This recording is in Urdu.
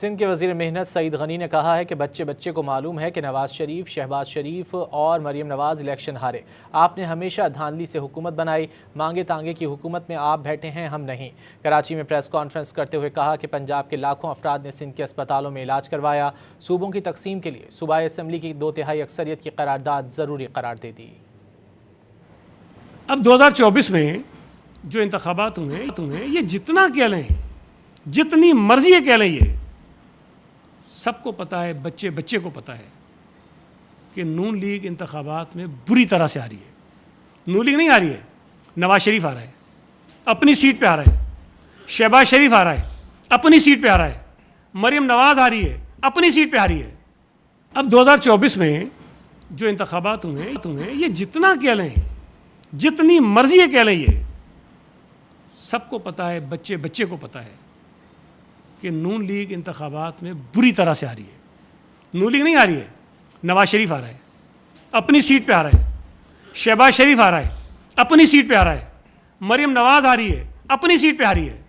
سندھ کے وزیر محنت سعید غنی نے کہا ہے کہ بچے بچے کو معلوم ہے کہ نواز شریف، شہباز شریف اور مریم نواز الیکشن ہارے۔ آپ نے ہمیشہ دھاندلی سے حکومت بنائی، مانگے تانگے کی حکومت میں آپ بیٹھے ہیں، ہم نہیں۔ کراچی میں پریس کانفرنس کرتے ہوئے کہا کہ پنجاب کے لاکھوں افراد نے سندھ کے اسپتالوں میں علاج کروایا۔ صوبوں کی تقسیم کے لیے صوبائی اسمبلی کی 2/3 اکثریت کی قرارداد ضروری قرار دے دی۔ اب 2024 میں جو انتخابات ہوئے یہ جتنا کہہ لیں، جتنی مرضی یہ کہہ لیں، یہ سب کو پتہ ہے، بچے بچے کو پتہ ہے کہ نون لیگ انتخابات میں بری طرح سے آ رہی ہے۔ نون لیگ نہیں آ رہی ہے، نواز شریف آ رہا ہے، اپنی سیٹ پہ آ رہا ہے، شہباز شریف آ رہا ہے، اپنی سیٹ پہ آ رہا ہے، مریم نواز آ رہی ہے، اپنی سیٹ پہ آ رہی ہے۔ اب 2024 میں جو انتخابات ہوئے یہ جتنا کہہ لیں، جتنی مرضی یہ کہہ لیں، یہ سب کو پتہ ہے، بچے بچے کو پتہ ہے کہ نون لیگ انتخابات میں بری طرح سے آ رہی ہے۔ نون لیگ نہیں آ رہی ہے، نواز شریف آ رہا ہے، اپنی سیٹ پہ آ رہا ہے، شہباز شریف آ رہا ہے، اپنی سیٹ پہ آ رہا ہے، مریم نواز آ رہی ہے، اپنی سیٹ پہ آ رہی ہے۔